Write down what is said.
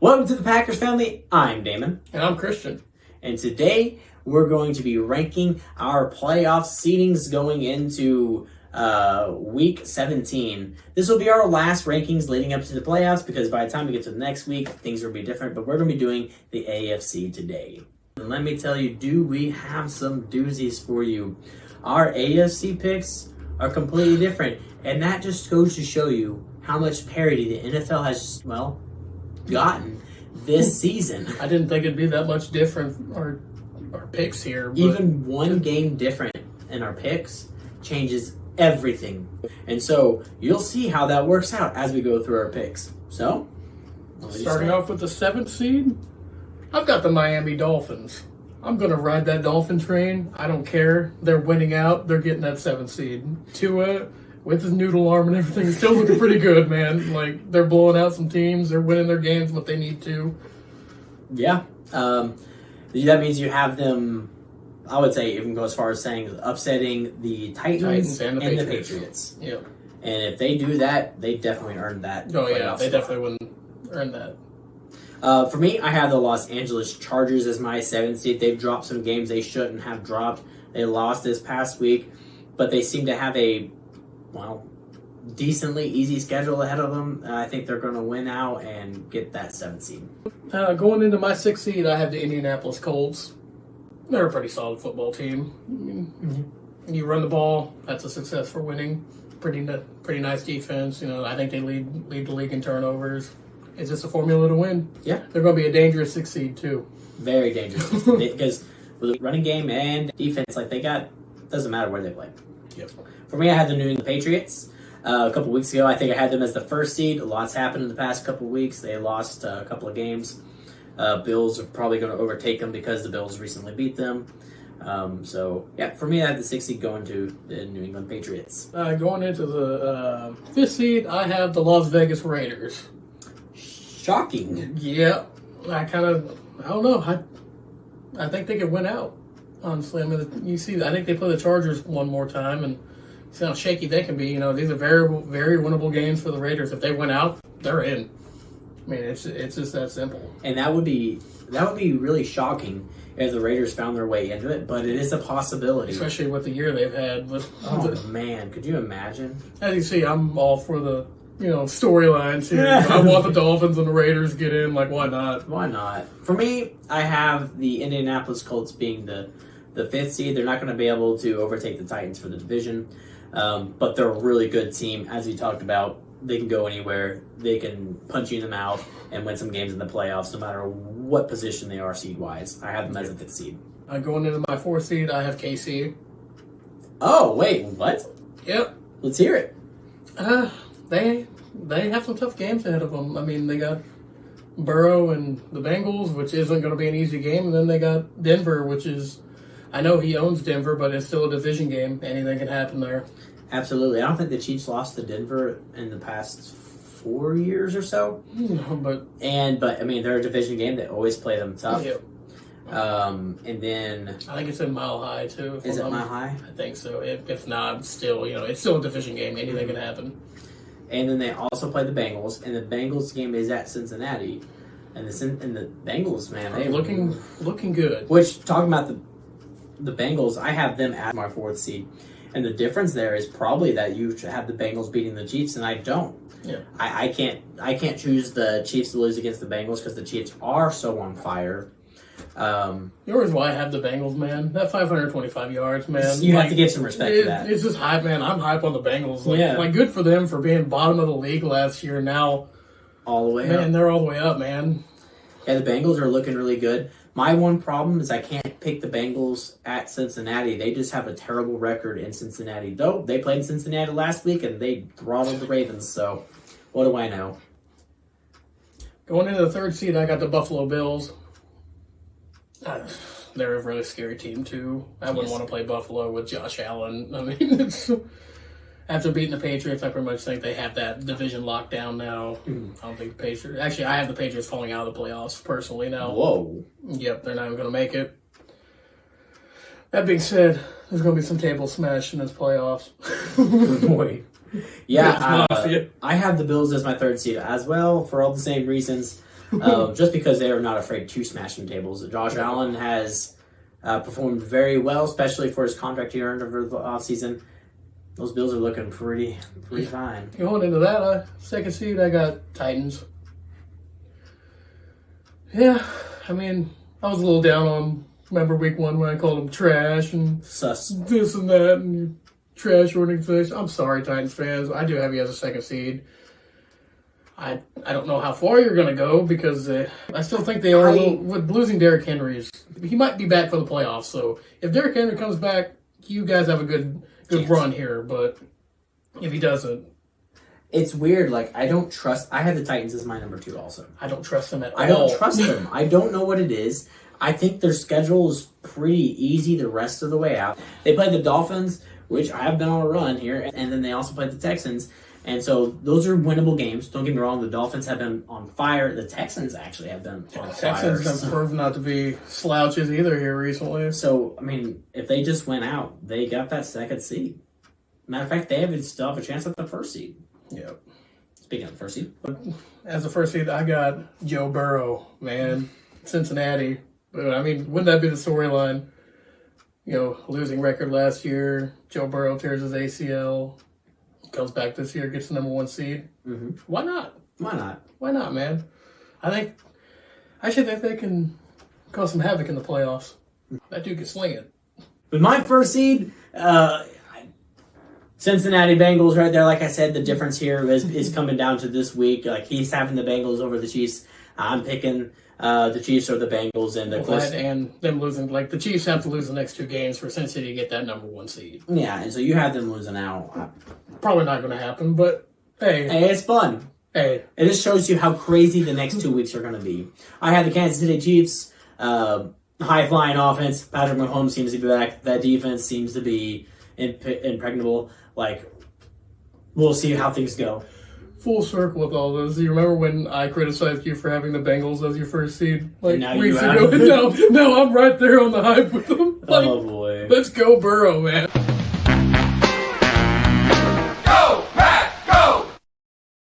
Welcome to the Packers family. I'm Damon. And I'm Christian. And today we're going to be ranking our playoff seedings going into week 17. This will be our last rankings leading up to the playoffs because by the time we get to the next week, things will be different. But we're going to be doing the AFC today. And let me tell you, do we have some doozies for you? Our AFC picks are completely different. And that just goes to show you how much parity the NFL has, gotten this season. I didn't think it'd be that much different, our picks here. But Even one game different in our picks changes everything. And so you'll see how that works out as we go through our picks. So, starting off with the 7th seed, I've got the Miami Dolphins. I'm going to ride that Dolphin train. I don't care. They're winning out. They're getting that 7th seed. Tua, with his noodle arm and everything, still looking pretty good, man. Like, they're blowing out some teams. They're winning their games what they need to. Yeah. That means you have them, I would say, even go as far as saying upsetting the Titans and the Patriots. Yeah. And if they do that, they definitely earned that. Oh, yeah. They definitely wouldn't earn that. For me, I have the Los Angeles Chargers as my 7th seed. They've dropped some games they shouldn't have dropped. They lost this past week, but they seem to have a decently easy schedule ahead of them. I think they're going to win out and get that 7th seed. Going into my 6th seed, I have the Indianapolis Colts. They're a pretty solid football team. You run the ball, that's a success for winning. Pretty nice defense. I think they lead the league in turnovers. It's just a formula to win. Yeah. They're going to be a dangerous 6th seed, too. Very dangerous. Because with the running game and defense, doesn't matter where they play. Yep. For me, I had the New England Patriots. A couple weeks ago, I think I had them as the 1st seed. A lot's happened in the past couple weeks. They lost a couple of games. Bills are probably going to overtake them because the Bills recently beat them. For me, I had the 6th seed going to the New England Patriots. Going into the 5th seed, I have the Las Vegas Raiders. Shocking. Yeah. I don't know. I think they could win out, honestly. I mean, I think they play the Chargers one more time, and see how shaky they can be. These are very winnable games for the Raiders. If they win out, they're in. I mean, it's just that simple. And that would be really shocking if the Raiders found their way into it, but it is a possibility. Especially with the year they've had. Man, could you imagine? As you see, I'm all for the storylines here. I want the Dolphins and the Raiders get in. Like, why not? Why not? For me, I have the Indianapolis Colts being the 5th seed. They're not going to be able to overtake the Titans for the division, but they're a really good team. As we talked about, they can go anywhere. They can punch you in the mouth and win some games in the playoffs, no matter what position they are seed-wise. I have them as a 5th seed. Going into my 4th seed, I have KC. Oh, wait, what? Yep. Let's hear it. They have some tough games ahead of them. I mean, they got Burrow and the Bengals, which isn't going to be an easy game. And then they got Denver, which is, I know he owns Denver, but it's still a division game. Anything can happen there. Absolutely. I don't think the Chiefs lost to Denver in the past 4 years or so. No, but I mean, they're a division game. They always play them tough. Yeah. And then I think it's in Mile High too. Is it Mile High? I think so. If not, still, it's still a division game. Anything can happen. And then they also play the Bengals, and the Bengals game is at Cincinnati, and the Bengals, man, they looking good. Which, talking about the Bengals, I have them as my 4th seed, and the difference there is probably that you should have the Bengals beating the Chiefs, and I don't. Yeah, I can't choose the Chiefs to lose against the Bengals because the Chiefs are so on fire. Yours why I have the Bengals, man. That 525 yards, man. You have to give some respect to that. It's just hype, man. I'm hype on the Bengals. Yeah. Good for them for being bottom of the league last year. Now, all the way man, up. they're all the way up, man. Yeah, the Bengals are looking really good. My one problem is I can't pick the Bengals at Cincinnati. They just have a terrible record in Cincinnati. Though they played in Cincinnati last week and they throttled the Ravens. So, what do I know? Going into the 3rd seed, I got the Buffalo Bills. They're a really scary team, too. I wouldn't want to play Buffalo with Josh Allen. I mean, after beating the Patriots, I pretty much think they have that division locked down now. I don't think the Patriots... Actually, I have the Patriots falling out of the playoffs, personally, now. Whoa. Yep, they're not even going to make it. That being said, there's going to be some table smash in this playoffs. Boy. Yeah, I have the Bills as my 3rd seed as well for all the same reasons. just because they are not afraid to smash some tables. Josh Allen has performed very well, especially for his contract year over the offseason. Those Bills are looking pretty fine. Going into that second seed, I got Titans. Yeah, I mean, I was a little down on, remember week 1 when I called them trash and Sus. this and that and trash organization. I'm sorry, Titans fans. I do have you as a second seed. I don't know how far you're going to go because I still think they are with losing Derrick Henry. He might be back for the playoffs. So if Derrick Henry comes back, you guys have a good run here. But if he doesn't, it's weird. Like, I don't trust. I have the Titans as my number 2 also. I don't trust them at all. I don't trust them. I don't know what it is. I think their schedule is pretty easy the rest of the way out. They play the Dolphins, which I have been on a run here, and then they also play the Texans. And so those are winnable games. Don't get me wrong. The Dolphins have been on fire. The Texans actually have been on fire. Texans have proven not to be slouches either here recently. So, I mean, if they just went out, they got that second seed. Matter of fact, they still have a chance at the first seed. Yep. Speaking of the first seed. As the first seed, I got Joe Burrow, man. Cincinnati. But, I mean, wouldn't that be the storyline? You know, losing record last year. Joe Burrow tears his ACL. Comes back this year, gets the number 1 seed. Mm-hmm. Why not? Why not? Why not, man? I actually think they can cause some havoc in the playoffs. That dude can sling it. With my first seed, Cincinnati Bengals right there. Like I said, the difference here is coming down to this week. Like, he's having the Bengals over the Chiefs. I'm picking the Chiefs or the Bengals, and and them losing. Like, the Chiefs have to lose the next 2 games for Cincinnati to get that number 1 seed. Yeah, and so you have them losing out. Probably not going to happen, but hey, it's fun. Hey, it just shows you how crazy the next 2 weeks are going to be. I have the Kansas City Chiefs, high flying offense. Patrick Mahomes seems to be back. That defense seems to be impregnable. Like, we'll see how things go. Full circle with all this. You remember when I criticized you for having the Bengals as your first seed like weeks ago? No, I'm right there on the hype with them. Like, oh boy, let's go Burrow, man.